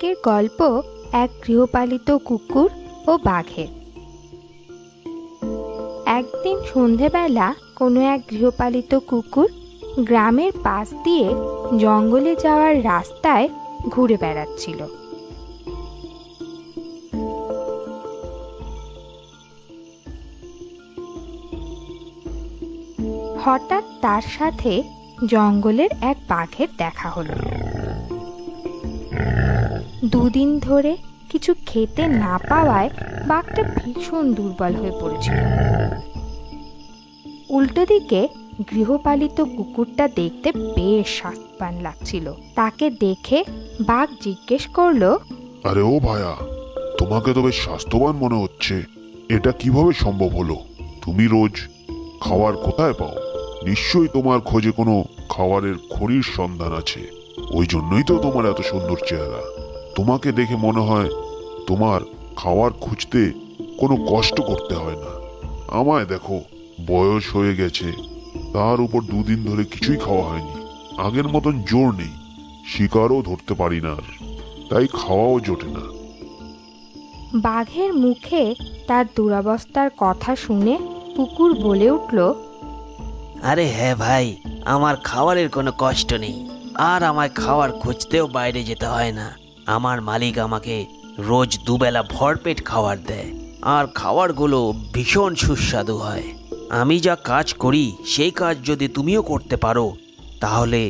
আজকের গল্প এক গৃহপালিত কুকুর ও বাঘের। একদিন সন্ধেবেলা কোনো এক গৃহপালিত কুকুর গ্রামের পাশ দিয়ে জঙ্গলে যাওয়ার রাস্তায় ঘুরে বেড়াচ্ছিল। হঠাৎ তার সাথে জঙ্গলের এক বাঘের দেখা হলো। দুদিন ধরে কিছু খেতে না পাওয়ায় বাঘটা ভীষণ দুর্বল হয়ে পড়েছিল। উল্টো দিকে গৃহপালিত কুকুরটা দেখতে বেশ স্বাস্থ্যবান লাগছিল। তাকে দেখে বাঘ জিজ্ঞেস করলো, আরে ও ভায়া, তোমাকে তো বেশ স্বাস্থ্যবান মনে হচ্ছে। এটা কিভাবে সম্ভব হলো? তুমি রোজ খাবার কোথায় পাও? নিশ্চয়ই তোমার খোঁজে কোনো খাবারের খড়ির সন্ধান আছে। ওই জন্যই তো তোমার এত সুন্দর চেহারা। তোমাকে দেখে মনে হয় তোমার খাবার খুঁজতে কোনো কষ্ট করতে হয় না। আমায় দেখো, বয়স হয়ে গেছে, তার উপর দুদিন ধরে কিছুই খাওয়া হয়নি। আগের মতন জোর নেই, শিকারও ধরতে পারি না, আর তাই খাওয়াও জোটে না। বাঘের মুখে তার দুরবস্থার কথা শুনে কুকুর বলে উঠল, আরে হ্যাঁ ভাই, আমার খাবারের কোনো কষ্ট নেই, আর আমায় খাবার খুঁজতেও বাইরে যেতে হয় না। আমার মালিক আমাকে রোজ দুবেলা ভরপেট খাবার দেয়, আর খাবারগুলো ভীষণ সুস্বাদু হয়। আমি যা কাজ করি সেই কাজ যদি তুমিও করতে পারো, তাহলে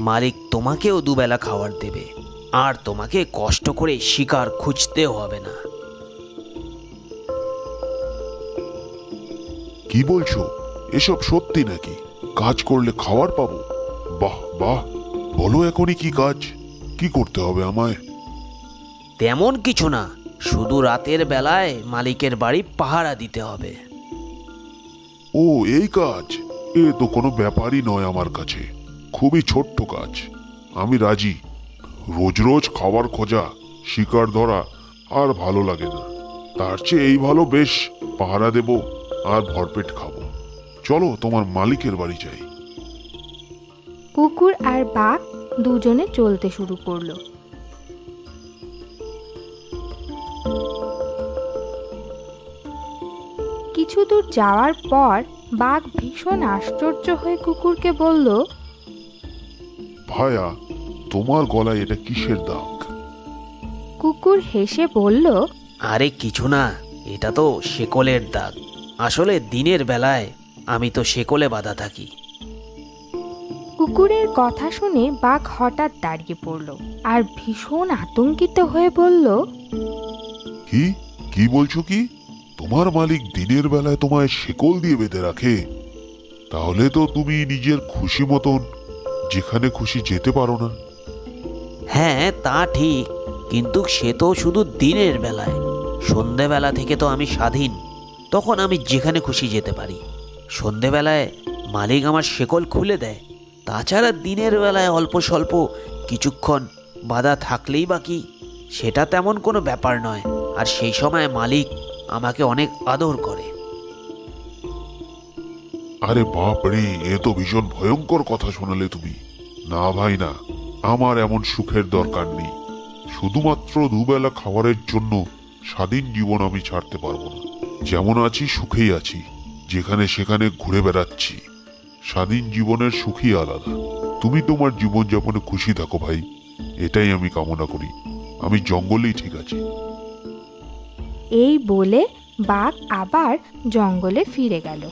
মালিক তোমাকেও দুবেলা খাবার দেবে, আর তোমাকে কষ্ট করে শিকার খুঁজতেও হবে না। কি বলছো? এসব সত্যি নাকি? কাজ করলে খাবার পাবো? বাহ বাহ, বলো এখনই কি কাজ, কি করতে হবে আমায়? তেমন কিছু না, শুধু রাতের বেলায় মালিকের বাড়ি পাহারা দিতে হবে। ও এই কাজ? এ তো কোনো ব্যাপারই নয় আমার কাছে, খুবই ছোট্ট কাজ। আমি রাজি। রোজ রোজ খাবার খোঁজা, শিকার ধরা আর ভালো লাগে না। তার চেয়ে এই ভালো, বেশ পাহারা দেব আর ভরপেট খাবো। চলো তোমার মালিকের বাড়ি যাই। কুকুর আর বাঘ দুজনে চলতে শুরু করলো। কিছু দূর যাওয়ার পর বাঘ ভীষণ আশ্চর্য হয়ে কুকুরকে বলল, ভায়া, তোমার গলায় এটা কিসের দাগ? কুকুর হেসে বলল, আরে কিছু না, এটা তো শেকলের দাগ। আসলে দিনের বেলায় আমি তো শেকলে বাঁধা থাকি। কুকুরের কথা শুনে বাঘ হঠাৎ দাঁড়িয়ে পড়ল আর ভীষণ আতঙ্কিত হয়ে বলল, কি কি বলছো? কি তোমার মালিক দিনের বেলায় তোমায় শেকল দিয়ে বেঁধে রাখে? তাহলে তো তুমি নিজের খুশি মতন যেখানে খুশি যেতে পারো না। হ্যাঁ তা ঠিক, কিন্তু সে তো শুধু দিনের বেলায়। সন্ধেবেলা থেকে তো আমি স্বাধীন, তখন আমি যেখানে খুশি যেতে পারি। সন্ধেবেলায় মালিক আমার শেকল খুলে দেয়। তাছাড়া দিনের বেলায় অল্প স্বল্প কিছুক্ষণ বাধা থাকলেই বা কি, সেটা তেমন কোনো ব্যাপার নয়। আর সেই সময় মালিক আমাকে অনেক আদর করে। আরে বাপ রে, এ তো ভীষণ ভয়ঙ্কর কথা শোনালে তুমি। না ভাই না, আমার এমন সুখের দরকার নেই। শুধুমাত্র দুবেলা খাবারের জন্য স্বাধীন জীবন আমি ছাড়তে পারবো না। যেমন আছি সুখেই আছি, যেখানে সেখানে ঘুরে বেড়াচ্ছি। স্বাধীন জীবনের সুখই আলাদা। তুমি তোমার জীবনযাপনে খুশি থাকো ভাই, এটাই আমি কামনা করি। আমি জঙ্গলেই ঠিক আছি। এই বলে বাঘ আবার জঙ্গলে ফিরে গেল।